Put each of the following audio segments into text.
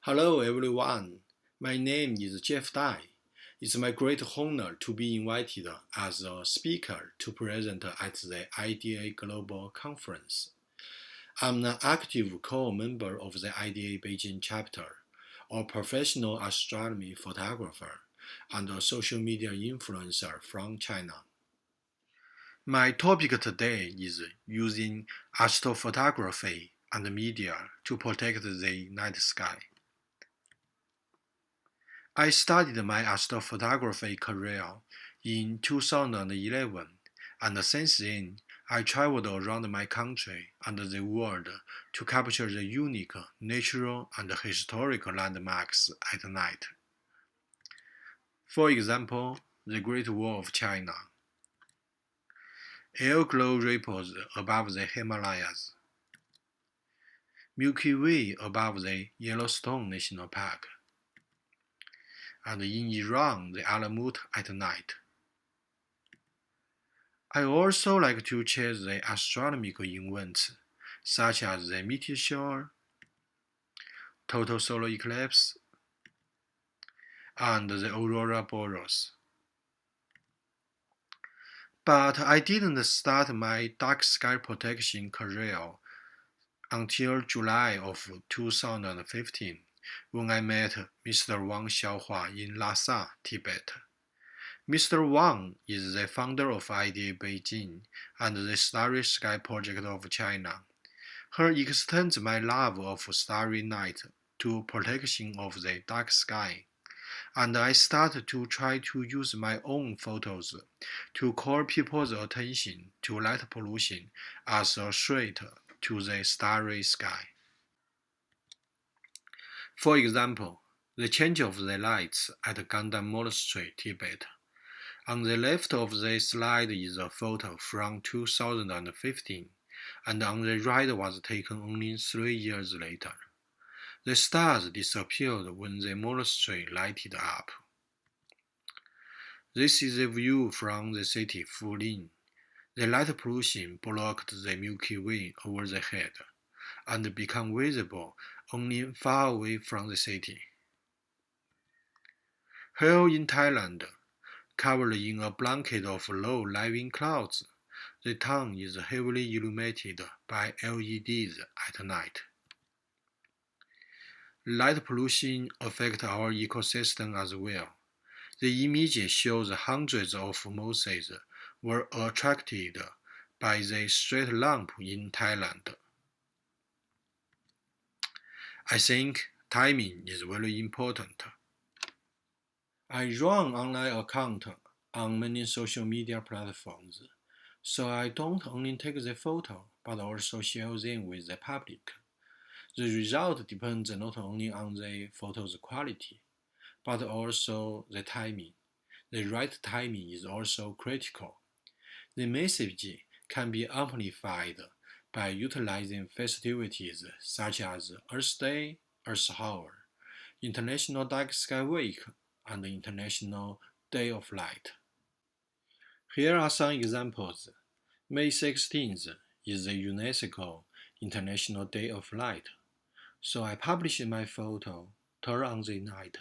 Hello everyone, my name is Jeff Dai. It's my great honor to be invited as a speaker to present at the IDA Global Conference. I'm an active core member of the IDA Beijing chapter, a professional astronomy photographer, and a social media influencer from China. My topic today is using astrophotography and media to protect the night sky. I started my astrophotography career in 2011, and since then, I traveled around my country and the world to capture the unique natural and historical landmarks at night. For example, the Great Wall of China, air glow ripples above the Himalayas, Milky Way above the Yellowstone National Park, and in Iran, the Alamut at night. I also like to chase the astronomical events, such as the meteor shower, total solar eclipse, and the aurora boreals. But I didn't start my dark sky protection career until July of 2015, when I met Mr. Wang Xiaohua in Lhasa, Tibet. Mr. Wang is the founder of IDA Beijing and the Starry Sky Project of China. He extends my love of starry night to protection of the dark sky, and I start to try to use my own photos to call people's attention to light pollution as a threat to the starry sky. For example, the change of the lights at Gangdam Monastery, Tibet. On the left of the slide is a photo from 2015, and on the right was taken only 3 years later. The stars disappeared when the monastery lighted up. This is a view from the city Fulin. The light pollution blocked the Milky Way over the head and became visible only far away from the city. Here in Thailand, covered in a blanket of low lying clouds, the town is heavily illuminated by LEDs at night. Light pollution affects our ecosystem as well. The image shows hundreds of mosses were attracted by the street lamp in Thailand. I think timing is very important. I run online account on many social media platforms, so I don't only take the photo but also share them with the public. The result depends not only on the photo's quality, but also the timing. The right timing is also critical. The message can be amplified by utilizing festivities such as Earth Day, Earth Hour, International Dark Sky Week, and International Day of Light. Here are some examples. May 16th is the UNESCO International Day of Light, so I published my photo Turn on the Night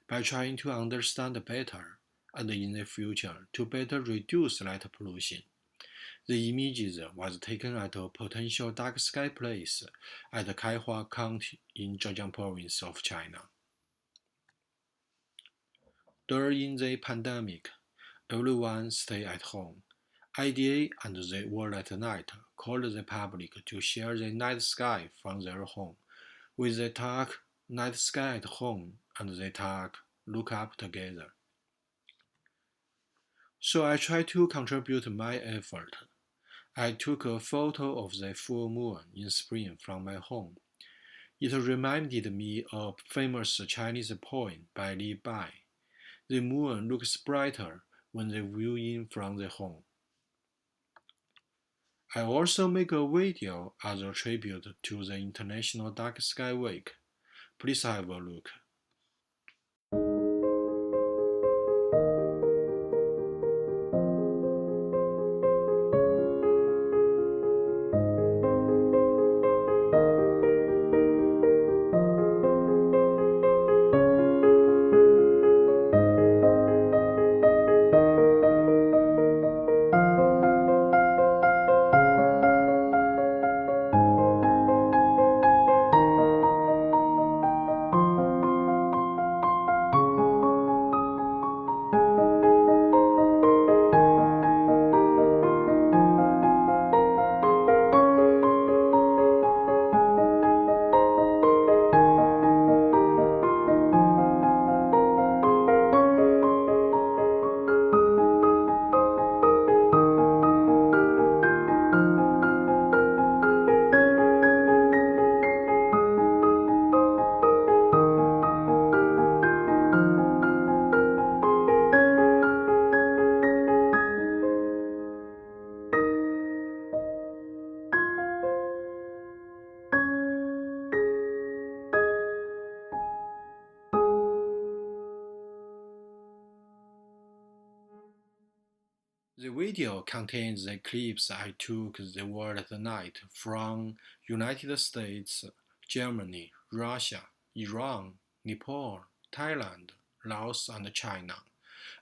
by trying to understand better and in the future to better reduce light pollution. The images was taken at a potential dark sky place at Kaihua County in Zhejiang province of China. During the pandemic, everyone stayed at home. IDA and the World at Night called the public to share the night sky from their home with the tag Night Sky at Home and the tag Look Up Together. So I tried to contribute my effort. I took a photo of the full moon in spring from my home. It reminded me of a famous Chinese poem by Li Bai. The moon looks brighter when the view in from the home. I also make a video as a tribute to the International Dark Sky Week. Please have a look. The video contains the clips I took the world at night from United States, Germany, Russia, Iran, Nepal, Thailand, Laos, and China.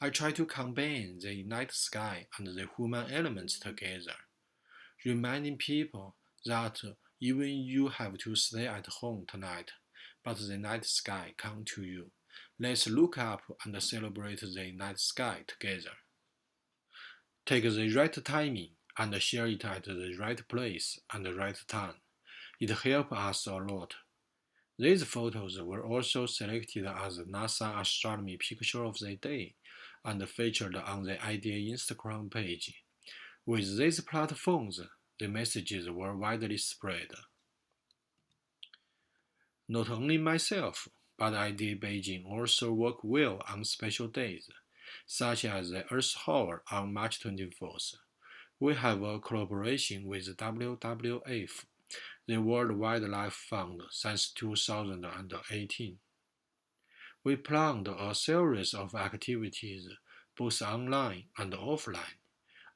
I try to combine the night sky and the human elements together, reminding people that even you have to stay at home tonight, but the night sky comes to you. Let's look up and celebrate the night sky together. Take the right timing and share it at the right place and the right time. It helps us a lot. These photos were also selected as the NASA Astronomy Picture of the Day and featured on the IDA Instagram page. With these platforms, the messages were widely spread. Not only myself, but IDA Beijing also work well on special days, such as the Earth Hour on March 24th. We have a collaboration with WWF, the World Wildlife Fund, since 2018. We planned a series of activities, both online and offline.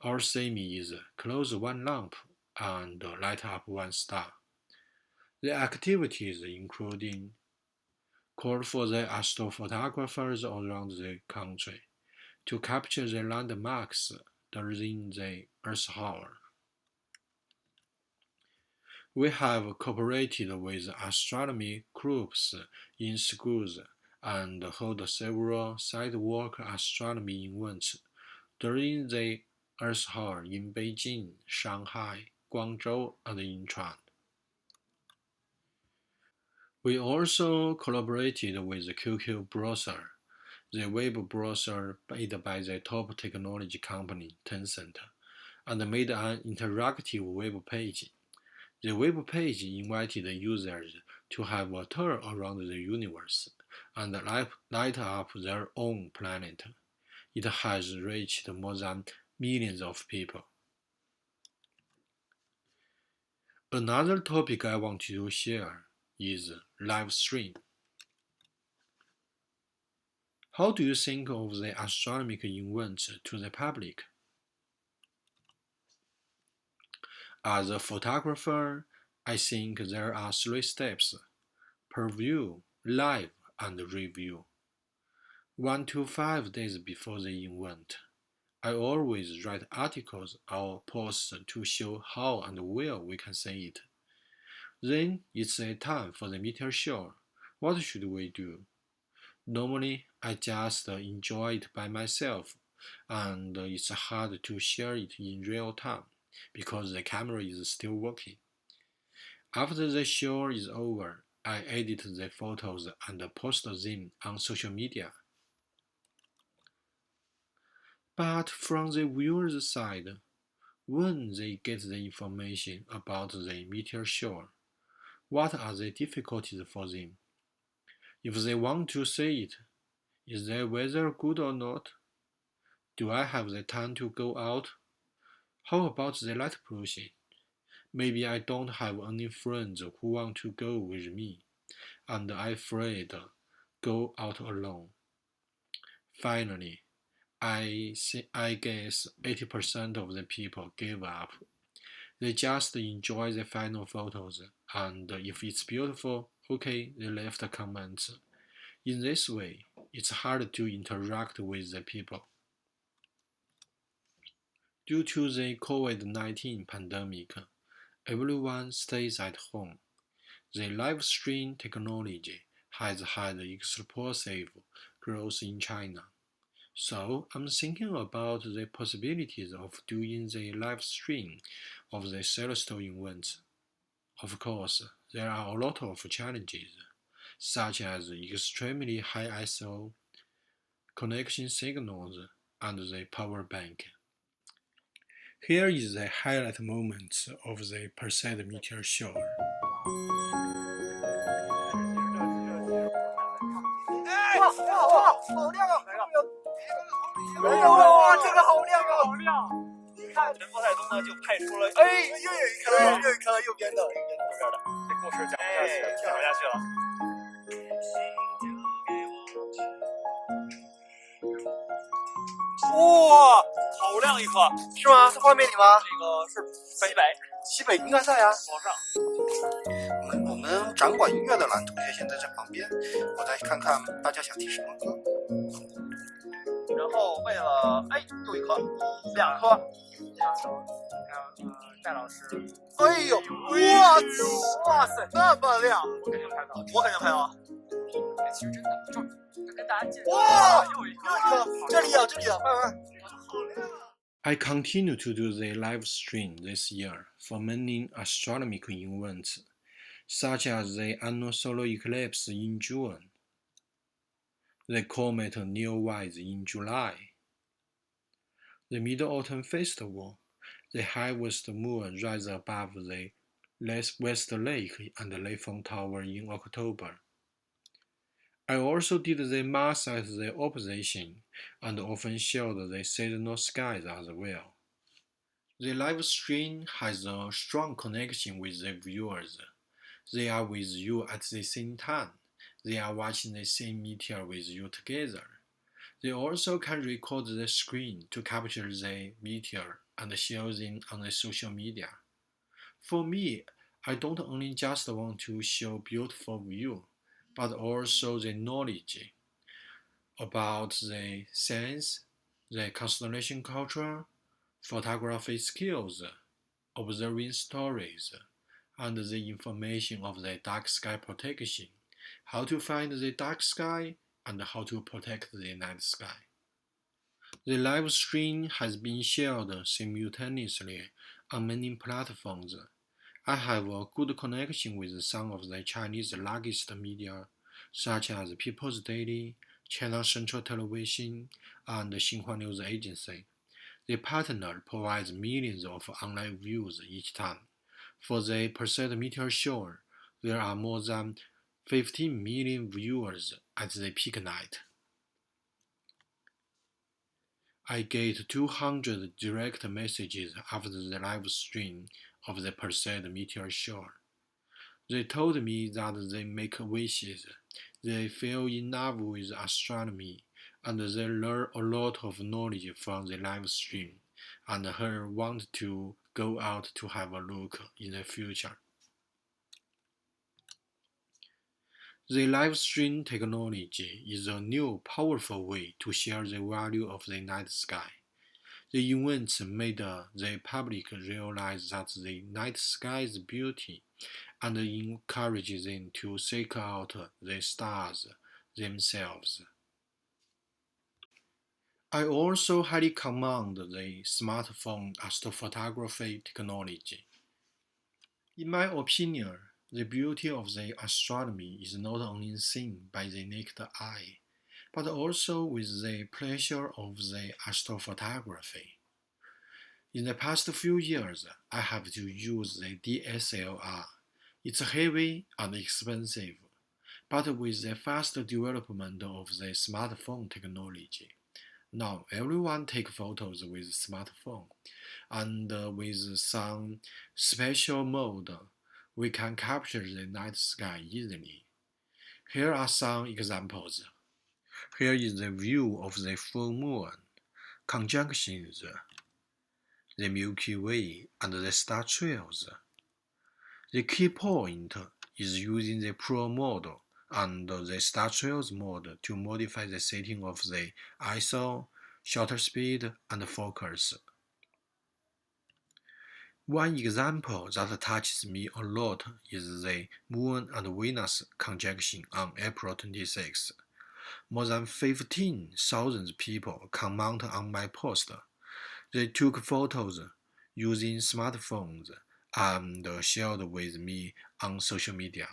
Our theme is Close One Lamp and Light Up One Star. The activities including call for the astrophotographers around the country to capture the landmarks during the Earth Hour. We have cooperated with astronomy groups in schools and hold several sidewalk astronomy events during the Earth Hour in Beijing, Shanghai, Guangzhou, and Incheon. We also collaborated with the QQ browser, the web browser made by the top technology company Tencent, and made an interactive web page. The web page invited users to have a tour around the universe and light up their own planet. It has reached more than millions of people. Another topic I want to share is live stream. How do you think of the astronomical events to the public? As a photographer, I think there are 3 steps: preview, live, and review. 1 to 5 days before the event, I always write articles or posts to show how and where we can see it. Then it's a time for the meteor show. What should we do? Normally, I just enjoy it by myself, and it's hard to share it in real time because the camera is still working. After the show is over, I edit the photos and post them on social media. But from the viewer's side, when they get the information about the meteor shower, what are the difficulties for them? If they want to see it, is the weather good or not? Do I have the time to go out? How about the light pollution? Maybe I don't have any friends who want to go with me, and I'm afraid go out alone. Finally, I guess 80% of the people give up. They just enjoy the final photos, and if it's beautiful, okay, they left comments. In this way, it's hard to interact with the people. Due to the COVID-19 pandemic, everyone stays at home. The live stream technology has had explosive growth in China. So I'm thinking about the possibilities of doing the live stream of the celestial events. Of course, there are a lot of challenges, such as extremely high ISO, connection signals, and the power bank. Here is the highlight moments of the Perseid meteor shower. 好亮啊！哎呦哇，这个好亮啊！好亮！你看，陈国泰东呢就派出了，哎，又有一颗，又一颗，右边的，右边的，这故事讲不下去了，讲不下去了。哇，好好亮一颗，是吗？在画面里吗？这个是在西北应该在呀。往上。我们掌管音乐的男同学现在在旁边，我再看看大家想听什么歌。然后为了又一颗，2颗，戴老师，哎呦，哇塞，那么亮，我肯定拍到，其实真的就跟大家介绍，哇，又一颗，这里有，慢慢，好亮啊！ I continue to do the live stream this year for many astronomical events, such as the annual solar eclipse in June, the comet Neowise in July, the Mid-Autumn Festival, the highest moon rises above the West Lake and the Leifeng Tower in October. I also did the Mars at the opposition and often showed the seasonal skies as well. The live stream has a strong connection with the viewers. They are with you at the same time. They are watching the same meteor with you together. They also can record the screen to capture the meteor and share them on the social media. For me, I don't only just want to show beautiful view, but also the knowledge about the science, the constellation culture, photography skills, observing stories, and the information of the dark sky protection, how to find the dark sky, and how to protect the night sky. The live stream has been shared simultaneously on many platforms. I have a good connection with some of the Chinese largest media, such as People's Daily, China Central Television, and Xinhua News Agency. The partner provides millions of online views each time. For the Perseid Meteor Show, there are more than 15 million viewers at the peak night. I get 200 direct messages after the live stream of the Perseid Meteor Show. They told me that they make wishes, they fell in love with astronomy, and they learn a lot of knowledge from the live stream, and want to go out to have a look in the future. The live stream technology is a new, powerful way to share the value of the night sky. The events made the public realize that the night sky's beauty and encourage them to seek out the stars themselves. I also highly commend the smartphone astrophotography technology. In my opinion, the beauty of the astronomy is not only seen by the naked eye, but also with the pleasure of the astrophotography. In the past few years, I have to use the DSLR. It's heavy and expensive, but with the fast development of the smartphone technology, now everyone takes photos with smartphone, and with some special mode, we can capture the night sky easily. Here are some examples. Here is the view of the full moon, conjunctions, the Milky Way, and the star trails. The key point is using the Pro mode and the Star Trails mode to modify the setting of the ISO, shutter speed, and focus. One example that touches me a lot is the Moon and Venus conjunction on April 26. More than 15,000 people commented on my post. They took photos using smartphones and shared with me on social media.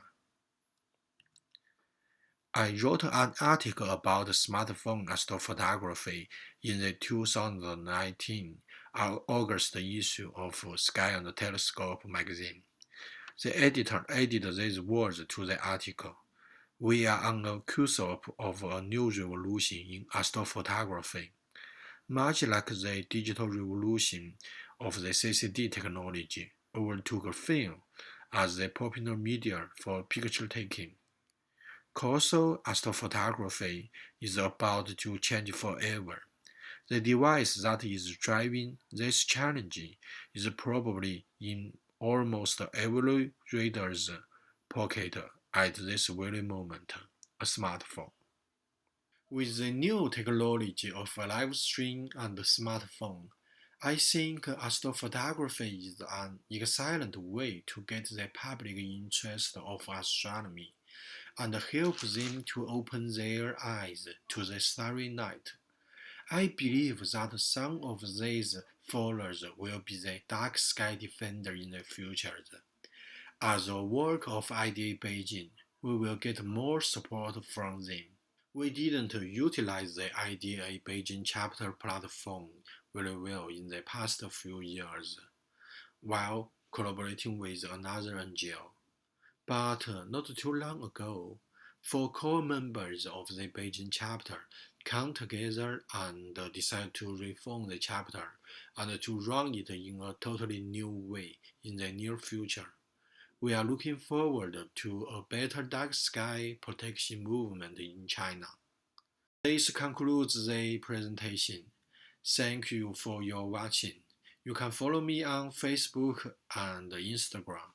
I wrote an article about smartphone astrophotography in the 2019 August issue of Sky and Telescope magazine. The editor added these words to the article. We are on the cusp of a new revolution in astrophotography. Much like the digital revolution of the CCD technology overtook film as the popular media for picture taking. Coastal astrophotography is about to change forever. The device that is driving this challenge is probably in almost every reader's pocket at this very moment, a smartphone. With the new technology of a live stream and smartphone, I think astrophotography is an excellent way to get the public interest of astronomy and help them to open their eyes to the starry night. I believe that some of these followers will be the dark sky defender in the future. As a work of IDA Beijing, we will get more support from them. We didn't utilize the IDA Beijing chapter platform very well in the past few years, while collaborating with another NGO. But not too long ago, 4 core members of the Beijing chapter come together and decide to reform the chapter and to run it in a totally new way in the near future. We are looking forward to a better dark sky protection movement in China. This concludes the presentation. Thank you for your watching. You can follow me on Facebook and Instagram.